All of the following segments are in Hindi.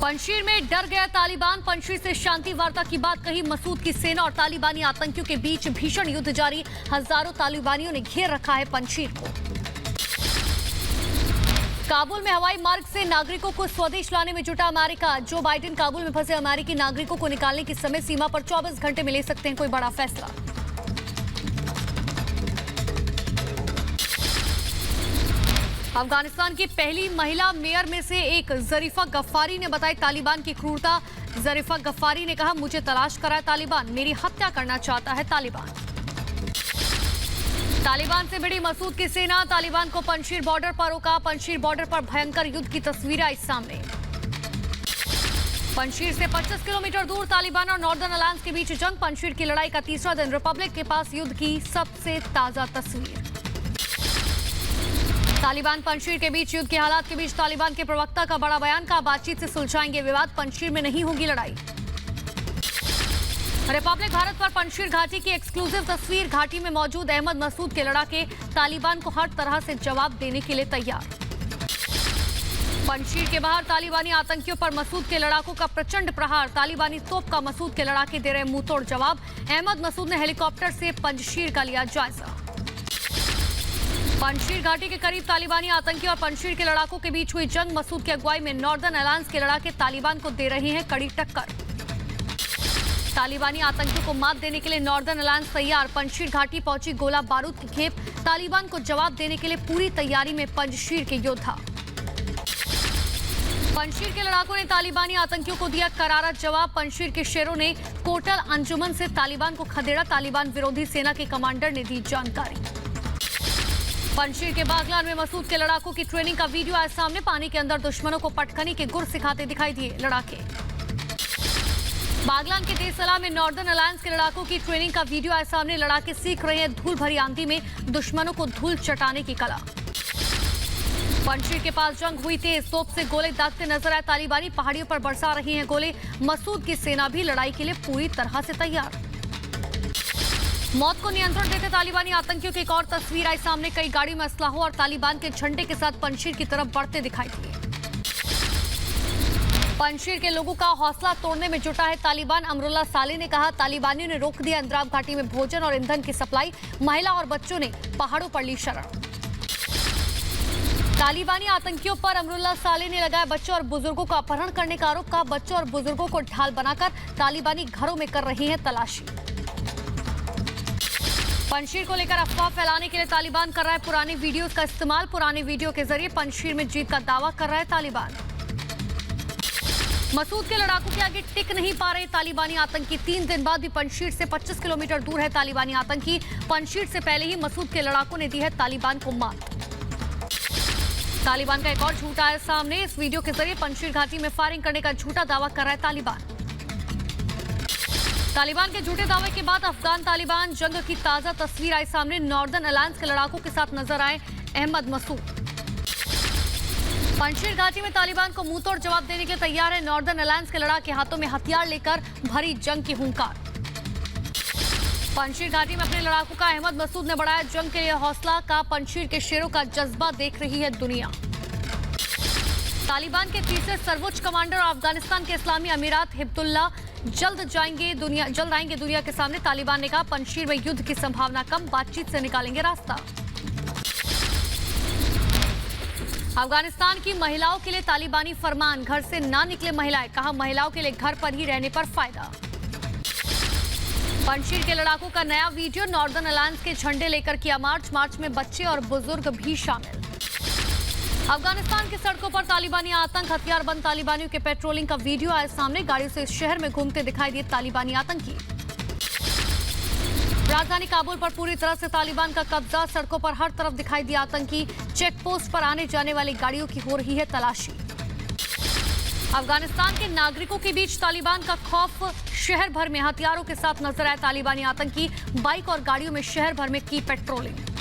पंजशीर में डर गया तालिबान। पंजशीर से शांति वार्ता की बात कही मसूद की सेना और तालिबानी आतंकियों के बीच भीषण युद्ध जारी। हजारों तालिबानियों ने घेर रखा है पंजशीर को। काबुल में हवाई मार्ग से नागरिकों को स्वदेश लाने में जुटा अमेरिका। जो बाइडेन काबुल में फंसे अमेरिकी नागरिकों को निकालने की समय सीमा पर 24 घंटे में ले सकते हैं कोई बड़ा फैसला। अफगानिस्तान की पहली महिला मेयर में से एक जरीफा गफ्फारी ने बताई तालिबान की क्रूरता। जरीफा गफ्फारी ने कहा, मुझे तलाश करा है तालिबान, मेरी हत्या करना चाहता है तालिबान। तालिबान से भिड़ी मसूद की सेना। तालिबान को पंजशीर बॉर्डर पर रोका। पंजशीर बॉर्डर पर भयंकर युद्ध की तस्वीरें आई सामने। पंजशीर से 25 किलोमीटर दूर तालिबान और नॉर्दर्न अलायंस के बीच जंग। पंजशीर की लड़ाई का तीसरा दिन। रिपब्लिक के पास युद्ध की सबसे ताजा तस्वीर। तालिबान पंजशीर के बीच युद्ध के हालात के बीच तालिबान के प्रवक्ता का बड़ा बयान। का बातचीत से सुलझाएंगे विवाद, पंजशीर में नहीं होगी लड़ाई। रिपब्लिक भारत पर पंजशीर घाटी की एक्सक्लूसिव तस्वीर। घाटी में मौजूद अहमद मसूद के लड़ाके तालिबान को हर तरह से जवाब देने के लिए तैयार। पंजशीर के बाहर तालिबानी आतंकियों पर मसूद के लड़ाकों का प्रचंड प्रहार। तालिबानी तोप का मसूद के लड़ाके दे रहे मुंहतोड़ जवाब। अहमद मसूद ने हेलीकॉप्टर से पंजशीर का लिया जायजा। पंजशीर घाटी के करीब तालिबानी आतंकी और पंजशीर के लड़ाकों के बीच हुई जंग। मसूद की अगुवाई में नॉर्दर्न अलायंस के लड़ाके तालिबान को दे रहे हैं कड़ी टक्कर। तालिबानी आतंकियों को मात देने के लिए नॉर्दर्न अलायंस तैयार। पंजशीर घाटी पहुंची गोला बारूद की खेप। तालिबान को जवाब देने के लिए पूरी तैयारी में पंजशीर के योद्धा। पंजशीर के लड़ाकों ने तालिबानी आतंकियों को दिया करारा जवाब। पंजशीर के शेरों ने कोटल अंजुमन से तालिबान को खदेड़ा। तालिबान विरोधी सेना के कमांडर ने दी जानकारी। पंजशीर के बागलान में मसूद के लड़ाकों की ट्रेनिंग का वीडियो आया सामने। पानी के अंदर दुश्मनों को पटखनी के गुर सिखाते दिखाई दिए लड़ाके। बागलान के देसला में नॉर्दर्न अलायंस के लड़ाकों की ट्रेनिंग का वीडियो आया सामने। लड़ाके सीख रहे हैं धूल भरी आंधी में दुश्मनों को धूल चटाने की कला। पंजशीर के पास जंग हुई तेज। तोप से गोले दागते नजर आए तालिबानी। पहाड़ियों पर बरसा रहे हैं गोले। मसूद की सेना भी लड़ाई के लिए पूरी तरह से तैयार। मौत को नियंत्रण देते तालिबानी आतंकियों की एक और तस्वीर आई सामने। कई गाड़ियों में असलाहों और तालिबान के झंडे के साथ पंजशीर की तरफ बढ़ते दिखाई दिए। पंजशीर के लोगों का हौसला तोड़ने में जुटा है तालिबान। अमरुल्ला साले ने कहा, तालिबानियों ने रोक दिया इंद्राब घाटी में भोजन और ईंधन की सप्लाई। महिला और बच्चों ने पहाड़ों पर ली शरण। तालिबानी आतंकियों पर अमरुल्ला साले ने लगाया बच्चों और बुजुर्गों का अपहरण करने का आरोप। कहा, बच्चों और बुजुर्गों को ढाल बनाकर तालिबानी घरों में कर रहे हैं तलाशी। पंजशीर को लेकर अफवाह फैलाने के लिए तालिबान कर रहा है पुराने वीडियोस का इस्तेमाल। पुराने वीडियो के जरिए पंजशीर में जीत का दावा कर रहा है तालिबान। मसूद के लड़ाकों के आगे टिक नहीं पा रहे तालिबानी आतंकी। 3 दिन बाद भी पंजशीर से 25 किलोमीटर दूर है तालिबानी आतंकी। पंजशीर से पहले ही मसूद के लड़ाकों ने दी है तालिबान को मात। तालिबान का एक और झूठा है सामने। इस वीडियो के जरिए पंजशीर घाटी में फायरिंग करने का झूठा दावा कर रहा है तालिबान। तालिबान के झूठे दावे के बाद अफगान तालिबान जंग की ताजा तस्वीर आई सामने। नॉर्दर्न अलायंस के लड़ाकों के साथ नजर आए अहमद मसूद। पंजशीर घाटी में तालिबान को मुंहतोड़ जवाब देने के लिए तैयार है नॉर्दर्न अलायंस के लड़ाके। हाथों में हथियार लेकर भरी जंग की हुंकार। पंजशीर घाटी में अपने लड़ाकों का अहमद मसूद ने बढ़ाया जंग के लिए हौसला। का पंजशीर के शेरों का जज्बा देख रही है दुनिया। तालिबान के तीसरे सर्वोच्च कमांडर और अफगानिस्तान के इस्लामी अमीरात हिब्बुल्लाह जल्द आएंगे दुनिया के सामने। तालिबान ने कहा, पंजशीर में युद्ध की संभावना कम, बातचीत से निकालेंगे रास्ता। अफगानिस्तान की महिलाओं के लिए तालिबानी फरमान, घर से ना निकले महिलाएं। कहा, महिलाओं के लिए घर पर ही रहने पर फायदा। पंजशीर के लड़ाकों का नया वीडियो। नॉर्दर्न अलायंस के झंडे लेकर किया मार्च में बच्चे और बुजुर्ग भी शामिल। अफगानिस्तान की सड़कों पर तालिबानी आतंक। हथियारबंद तालिबानियों के पेट्रोलिंग का वीडियो आया सामने। गाड़ियों से इस शहर में घूमते दिखाई दिए तालिबानी आतंकी। राजधानी काबुल पर पूरी तरह से तालिबान का कब्जा। सड़कों पर हर तरफ दिखाई दिया आतंकी। चेक पोस्ट पर आने जाने वाली गाड़ियों की हो रही है तलाशी। अफगानिस्तान के नागरिकों के बीच तालिबान का खौफ। शहर भर में हथियारों के साथ नजर आए तालिबानी आतंकी। बाइक और गाड़ियों में शहर भर में की पेट्रोलिंग।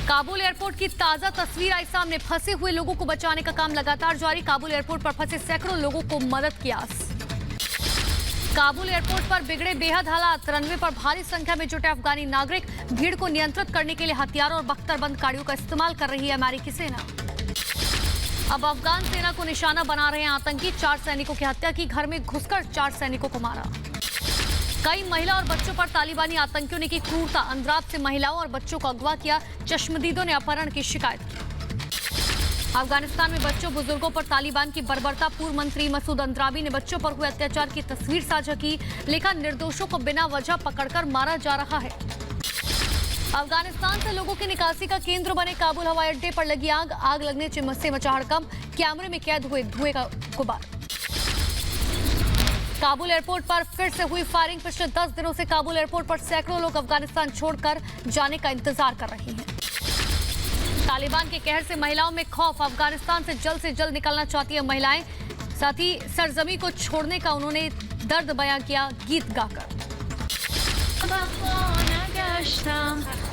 काबुल एयरपोर्ट की ताजा तस्वीर आई सामने। फंसे हुए लोगों को बचाने का काम लगातार जारी। काबुल एयरपोर्ट पर फंसे सैकड़ों लोगों को मदद की आस। काबुल एयरपोर्ट पर बिगड़े बेहद हालात। रनवे पर भारी संख्या में जुटे अफगानी नागरिक। भीड़ को नियंत्रित करने के लिए हथियारों और बख्तरबंद गाड़ियों का इस्तेमाल कर रही है अमेरिकी सेना। अब अफगान सेना को निशाना बना रहे हैं आतंकी। 4 सैनिकों की हत्या की, घर में घुसकर 4 सैनिकों को मारा। कई महिला और बच्चों पर तालिबानी आतंकियों ने की क्रूरता। अंद्राब से महिलाओं और बच्चों को अगवा किया। चश्मदीदों ने अपहरण की शिकायत की। अफगानिस्तान में बच्चों बुजुर्गों पर तालिबान की बर्बरता। पूर्व मंत्री मसूद अंद्राबी ने बच्चों पर हुए अत्याचार की तस्वीर साझा की। लिखा, निर्दोषों को बिना वजह पकड़कर मारा जा रहा है। अफगानिस्तान से लोगों की निकासी का केंद्र बने काबुल हवाई अड्डे पर लगी आग। आग लगने से मचा हड़कंप। कैमरे में कैद हुए धुएं का गुबार। काबुल एयरपोर्ट पर फिर से हुई फायरिंग। पिछले 10 दिनों से काबुल एयरपोर्ट पर सैकड़ों लोग अफगानिस्तान छोड़कर जाने का इंतजार कर रहे हैं। तालिबान के कहर से महिलाओं में खौफ। अफगानिस्तान से जल्द निकलना चाहती है महिलाएं। साथ ही सरजमी को छोड़ने का उन्होंने दर्द बयां किया गीत गाकर।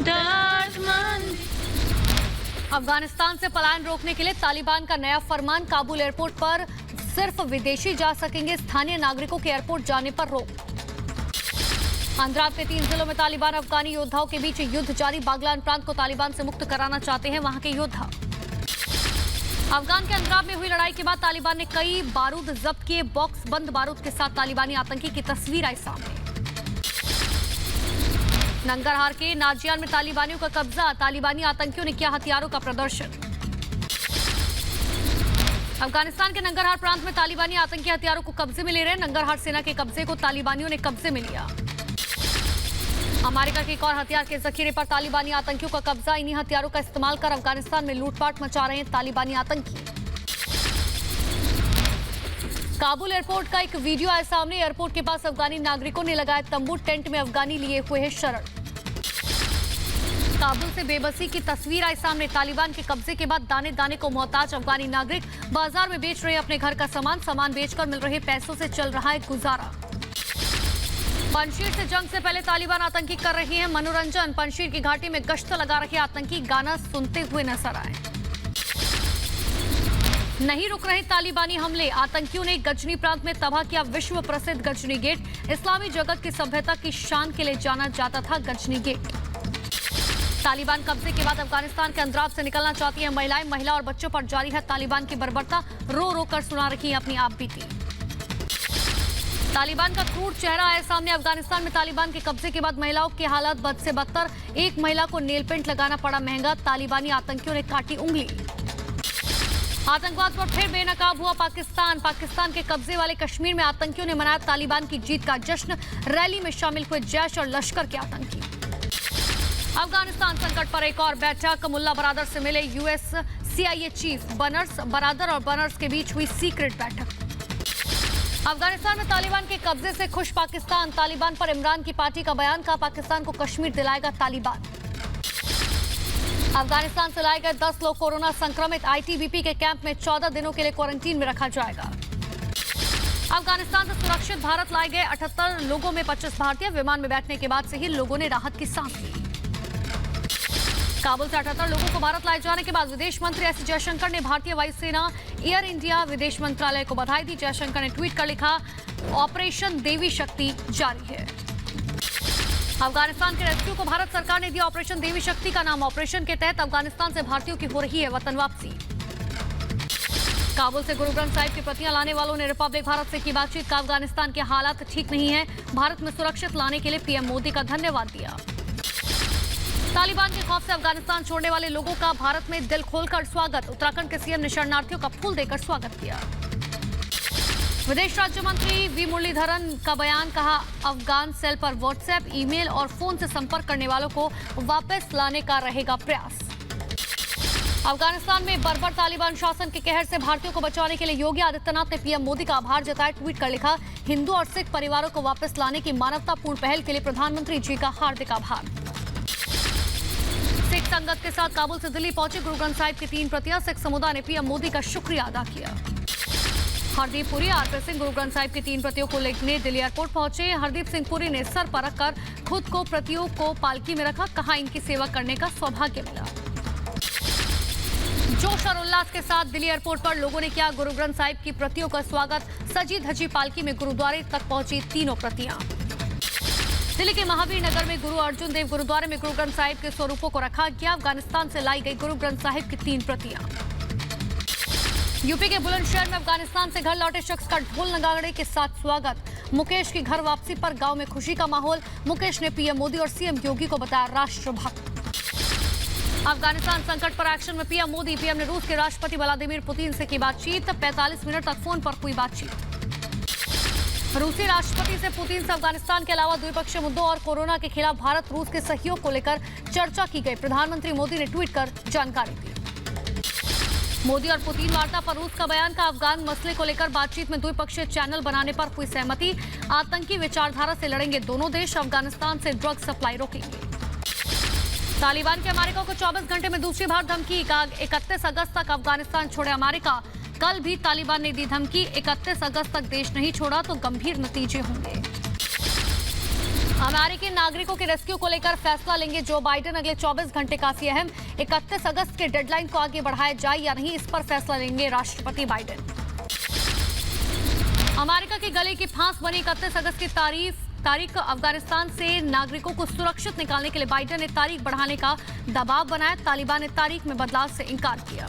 दर्दमंद। अफगानिस्तान से पलायन रोकने के लिए तालिबान का नया फरमान। काबुल एयरपोर्ट पर सिर्फ विदेशी जा सकेंगे। स्थानीय नागरिकों के एयरपोर्ट जाने पर रोक। अंद्राब के 3 जिलों में तालिबान अफगानी योद्धाओं के बीच युद्ध जारी। बागलान प्रांत को तालिबान से मुक्त कराना चाहते हैं वहां के योद्धा। अफगान के अंद्राब में हुई लड़ाई के बाद तालिबान ने कई बारूद जब्त किए। बॉक्स बंद बारूद के साथ तालिबानी आतंकी की तस्वीर आई सामने। नंगरहार के नाजियान में तालिबानियों का कब्जा। तालिबानी आतंकियों ने किया हथियारों का प्रदर्शन। अफगानिस्तान के नंगरहार प्रांत में तालिबानी आतंकी हथियारों को कब्जे में ले रहे हैं। नंगरहार सेना के कब्जे को तालिबानियों ने कब्जे में लिया। अमेरिका के एक और हथियार के जखीरे पर तालिबानी आतंकियों का कब्जा। इन्हीं हथियारों का इस्तेमाल कर अफगानिस्तान में लूटपाट मचा रहे हैं तालिबानी आतंकी। काबुल एयरपोर्ट का एक वीडियो आया सामने। एयरपोर्ट के पास अफगानी नागरिकों ने लगाया तंबू। टेंट में अफगानी लिए हुए हैं शरण। काबुल से बेबसी की तस्वीर आई सामने। तालिबान के कब्जे के बाद दाने दाने को मोहताज अफगानी नागरिक बाजार में बेच रहे हैं अपने घर का सामान बेचकर मिल रहे पैसों से चल रहा है गुजारा। पंजशीर से जंग से पहले तालिबान आतंकी कर रहे हैं मनोरंजन। पंजशीर की घाटी में गश्त लगा रहे आतंकी गाना सुनते हुए नजर आए। नहीं रुक रहे तालिबानी हमले। आतंकियों ने गजनी प्रांत में तबाह किया विश्व प्रसिद्ध गजनी गेट। इस्लामी जगत की सभ्यता की शान के लिए जाना जाता था गजनी गेट। तालिबान कब्जे के बाद अफगानिस्तान के अंद्राब से निकलना चाहती है महिलाएं। महिला और बच्चों पर जारी है तालिबान की बर्बरता। रो रो कर सुना रही है अपनी आप बीती। तालिबान का क्रूर चेहरा आया सामने। अफगानिस्तान में तालिबान के कब्जे के बाद महिलाओं के हालात बद से बदतर। एक महिला को नेल पेंट लगाना पड़ा महंगा। तालिबानी आतंकियों ने काटी उंगली। आतंकवाद पर फिर बेनकाब हुआ पाकिस्तान। पाकिस्तान के कब्जे वाले कश्मीर में आतंकियों ने मनाया तालिबान की जीत का जश्न। रैली में शामिल हुए जैश और लश्कर के आतंकी। अफगानिस्तान संकट पर एक और बैठक। मुल्ला बरादर से मिले यूएस CIA चीफ बनर्स। बरादर और बनर्स के बीच हुई सीक्रेट बैठक। अफगानिस्तान में तालिबान के कब्जे से खुश पाकिस्तान। तालिबान पर इमरान की पार्टी का बयान। कहा पाकिस्तान को कश्मीर दिलाएगा तालिबान। अफगानिस्तान से लाए गए 10 लोग कोरोना संक्रमित। ITBP के कैंप में 14 दिनों के लिए क्वारंटीन में रखा जाएगा। अफगानिस्तान से सुरक्षित भारत लाए गए 78 लोगों में 25 भारतीय। विमान में बैठने के बाद से ही लोगों ने राहत की सांस ली। काबुल से 78 लोगों को भारत लाए जाने के बाद विदेश मंत्री एस जयशंकर ने भारतीय वायुसेना एयर इंडिया विदेश मंत्रालय को बधाई दी। जयशंकर ने ट्वीट कर लिखा, ऑपरेशन देवी शक्ति जारी है। अफगानिस्तान के रेस्क्यू को भारत सरकार ने दिया ऑपरेशन देवी शक्ति का नाम। ऑपरेशन के तहत अफगानिस्तान से भारतीयों की हो रही है वतन वापसी। काबुल से गुरु ग्रंथ साहिब की प्रतियां लाने वालों ने रिपब्लिक भारत से की बातचीत। का अफगानिस्तान के हालात ठीक नहीं है। भारत में सुरक्षित लाने के लिए पीएम मोदी का धन्यवाद दिया। तालिबान के खौफ से अफगानिस्तान छोड़ने वाले लोगों का भारत में दिल खोलकर स्वागत। उत्तराखंड के सीएम ने शरणार्थियों का फूल देकर स्वागत किया। विदेश राज्य मंत्री वी मुरलीधरन का बयान। कहा अफगान सेल पर व्हाट्सएप, ईमेल और फोन से संपर्क करने वालों को वापस लाने का रहेगा प्रयास। अफगानिस्तान में बर्बर तालिबान शासन के कहर से भारतीयों को बचाने के लिए योगी आदित्यनाथ ने पीएम मोदी का आभार जताया। ट्वीट कर लिखा, हिंदू और सिख परिवारों को वापस लाने की मानवतापूर्ण पहल के लिए प्रधानमंत्री जी का हार्दिक आभार। सिख संगत के साथ काबुल से दिल्ली पहुंचे गुरु ग्रंथ साहिब की 3 प्रतियां। सिख समुदाय ने पीएम मोदी का शुक्रिया अदा किया। हरदीप पुरी आरपी सिंह गुरु ग्रंथ साहिब की 3 प्रतियों को लेकर दिल्ली एयरपोर्ट पहुंचे। हरदीप सिंह पुरी ने सर पर रखकर खुद को प्रतियों को पालकी में रखा। कहा, इनकी सेवा करने का सौभाग्य मिला। जोश और उल्लास के साथ दिल्ली एयरपोर्ट पर लोगों ने किया गुरु ग्रंथ साहिब की प्रतियों का स्वागत। सजी धजी पालकी में गुरुद्वारे तक पहुंची तीनों प्रतियां। दिल्ली के महावीर नगर में गुरु अर्जुन देव गुरुद्वारे में गुरु ग्रंथ साहिब के स्वरूपों को रखा गया। अफगानिस्तान से लाई गई गुरु ग्रंथ साहिब की 3 प्रतियां। यूपी के बुलंदशहर में अफगानिस्तान से घर लौटे शख्स का ढोल नगाड़े के साथ स्वागत। मुकेश की घर वापसी पर गांव में खुशी का माहौल। मुकेश ने पीएम मोदी और सीएम योगी को बताया राष्ट्रभक्त। अफगानिस्तान संकट पर एक्शन में पीएम मोदी। पीएम ने रूस के राष्ट्रपति व्लादिमीर पुतिन से की बातचीत। 45 मिनट तक फोन पर हुई बातचीत। रूसी राष्ट्रपति से पुतिन से अफगानिस्तान के अलावा द्विपक्षीय मुद्दों और कोरोना के खिलाफ भारत रूस के सहयोग को लेकर चर्चा की गई। प्रधानमंत्री मोदी ने ट्वीट कर जानकारी दी। मोदी और पुतिन वार्ता पर रूस का बयान। का अफगान मसले को लेकर बातचीत में द्विपक्षीय चैनल बनाने पर हुई सहमति। आतंकी विचारधारा से लड़ेंगे दोनों देश। अफगानिस्तान से ड्रग सप्लाई रोकेंगे। तालिबान के अमेरिका को 24 घंटे में दूसरी बार धमकी। 31 अगस्त तक अफगानिस्तान छोड़े अमेरिका। कल भी तालिबान ने दी धमकी। 31 अगस्त तक देश नहीं छोड़ा तो गंभीर नतीजे होंगे। अमेरिकी नागरिकों के रेस्क्यू को लेकर फैसला लेंगे जो बाइडेन। अगले 24 घंटे काफी अहम। 31 अगस्त के डेडलाइन को आगे बढ़ाया जाए या नहीं, इस पर फैसला लेंगे राष्ट्रपति बाइडेन। अमेरिका के गले की फांस बनी 31 अगस्त की तारीख। अफगानिस्तान से नागरिकों को सुरक्षित निकालने के लिए बाइडेन ने तारीख बढ़ाने का दबाव बनाया। तालिबान ने तारीख में बदलाव से इंकार किया।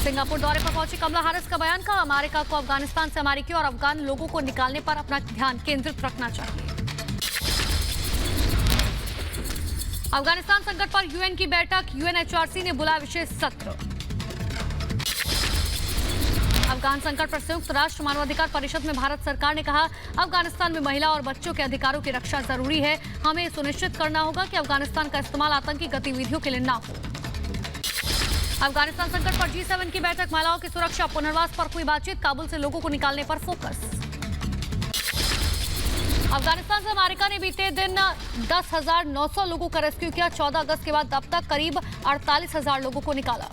सिंगापुर दौरे पर पहुंची कमला हैरिस का बयान। का अमेरिका को अफगानिस्तान से अमेरिकी और अफगान लोगों को निकालने पर अपना ध्यान केंद्रित रखना चाहिए। अफगानिस्तान संकट पर यूएन की बैठक। यूएनएचआरसी ने बुलाया विशेष सत्र। अफगान संकट पर संयुक्त राष्ट्र मानवाधिकार परिषद में भारत सरकार ने कहा, अफगानिस्तान में महिला और बच्चों के अधिकारों की रक्षा जरूरी है। हमें सुनिश्चित करना होगा कि अफगानिस्तान का इस्तेमाल आतंकी गतिविधियों के लिए न हो। अफगानिस्तान संकट पर G7 की बैठक। महिलाओं की सुरक्षा पुनर्वास पर हुई बातचीत। काबुल से लोगों को निकालने पर फोकस। अफगानिस्तान से अमेरिका ने बीते दिन 10,900 लोगों का रेस्क्यू किया। 14 अगस्त के बाद अब तक करीब 48,000 लोगों को निकाला।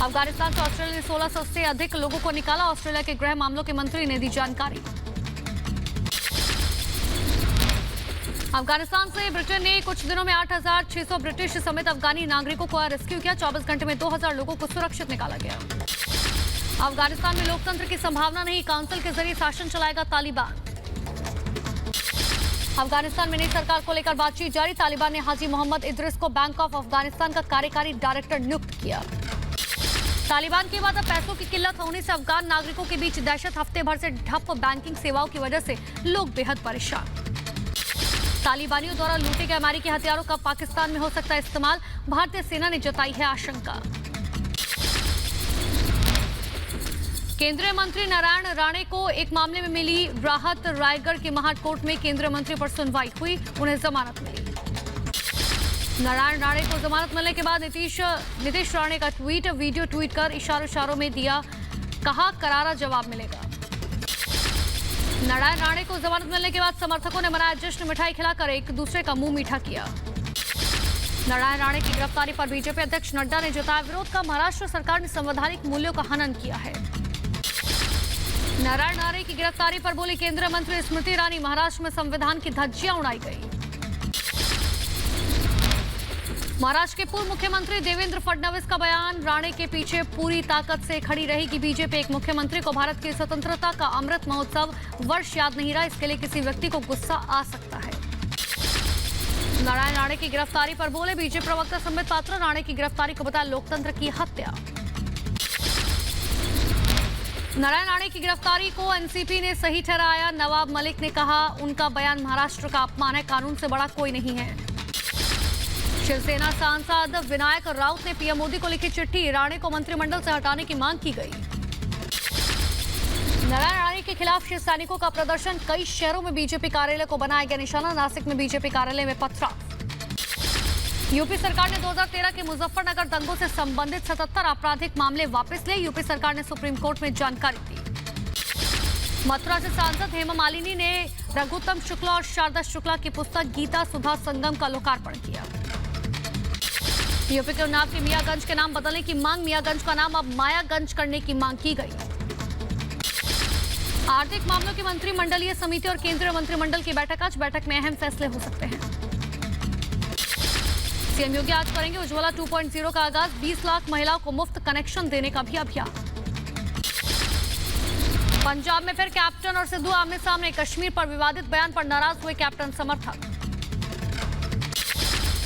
अफगानिस्तान से ऑस्ट्रेलिया ने 1600 से अधिक लोगों को निकाला। ऑस्ट्रेलिया के गृह मामलों के मंत्री ने दी जानकारी। अफगानिस्तान से ब्रिटेन ने कुछ दिनों में 8,600 ब्रिटिश समेत अफगानी नागरिकों को रेस्क्यू किया। 24 घंटे में 2,000 लोगों को सुरक्षित निकाला गया। अफगानिस्तान में लोकतंत्र की संभावना नहीं। काउंसिल के जरिए शासन चलाएगा तालिबान। अफगानिस्तान में नई सरकार को लेकर बातचीत जारी। तालिबान ने हाजी मोहम्मद इद्रिस को बैंक ऑफ अफगानिस्तान का कार्यकारी डायरेक्टर नियुक्त किया। तालिबान के बाद अब पैसों की किल्लत होने से अफगान नागरिकों के बीच दहशत। हफ्ते भर से ठप बैंकिंग सेवाओं की वजह से लोग बेहद परेशान। तालिबानियों द्वारा लूटे गए अमेरिकी हथियारों का पाकिस्तान में हो सकता है इस्तेमाल। भारतीय सेना ने जताई है आशंका। केंद्रीय मंत्री नारायण राणे को एक मामले में मिली राहत। रायगढ़ के महाड कोर्ट में केंद्रीय मंत्री पर सुनवाई हुई। उन्हें जमानत मिली। नारायण राणे को जमानत मिलने के बाद नीतीश राणे का वीडियो ट्वीट कर इशारों में दिया। कहा, करारा जवाब मिलेगा। नारायण राणे को जमानत मिलने के बाद समर्थकों ने मनाया जश्न। मिठाई खिलाकर एक दूसरे का मुंह मीठा किया। नारायण राणे की गिरफ्तारी पर बीजेपी अध्यक्ष नड्डा ने जताया विरोध का। महाराष्ट्र सरकार ने संवैधानिक मूल्यों का हनन किया है। नारायण राणे की गिरफ्तारी पर बोली केंद्रीय मंत्री स्मृति ईरानी, महाराष्ट्र में संविधान की धज्जियां उड़ाई गई। महाराष्ट्र के पूर्व मुख्यमंत्री देवेंद्र फडणवीस का बयान। राणे के पीछे पूरी ताकत से खड़ी रहेगी बीजेपी। एक मुख्यमंत्री को भारत की स्वतंत्रता का अमृत महोत्सव वर्ष याद नहीं रहा, इसके लिए किसी व्यक्ति को गुस्सा आ सकता है। नारायण राणे की गिरफ्तारी पर बोले बीजेपी प्रवक्ता संबित पात्रा, राणे की गिरफ्तारी को बताया लोकतंत्र की हत्या। नारायण राणे की गिरफ्तारी को एनसीपी ने सही ठहराया। नवाब मलिक ने कहा, उनका बयान महाराष्ट्र का अपमान है, कानून से बड़ा कोई नहीं है। शिवसेना सांसद विनायक राउत ने पीएम मोदी को लिखी चिट्ठी। राणे को मंत्रिमंडल से हटाने की मांग की गई। नारायण राणे के खिलाफ शिव सैनिकों का प्रदर्शन। कई शहरों में बीजेपी कार्यालय को बनाया गया निशाना। नासिक में बीजेपी कार्यालय में पथराव। यूपी सरकार ने 2013 के मुजफ्फरनगर दंगों से संबंधित 77 आपराधिक मामले वापस लिए। यूपी सरकार ने सुप्रीम कोर्ट में जानकारी दी। मथुरा से सांसद हेमा मालिनी ने रघुत्तम शुक्ला और शारदा शुक्ला की पुस्तक गीता सुधा संगम का लोकार्पण किया। यूपी के उन्नाव के मियागंज के नाम बदलने की मांग, मियागंज का नाम अब मायागंज करने की मांग की गई। आर्थिक मामलों की मंत्रिमंडलीय समिति और केंद्रीय मंत्रिमंडल की बैठक आज, बैठक में अहम फैसले हो सकते हैं। सीएम योगी आज करेंगे उज्ज्वला 2.0 का आगाज, 20 लाख महिलाओं को मुफ्त कनेक्शन देने का भी अभियान। पंजाब में फिर कैप्टन और सिद्धू आमने सामने, कश्मीर पर विवादित बयान पर नाराज हुए कैप्टन समर्थक।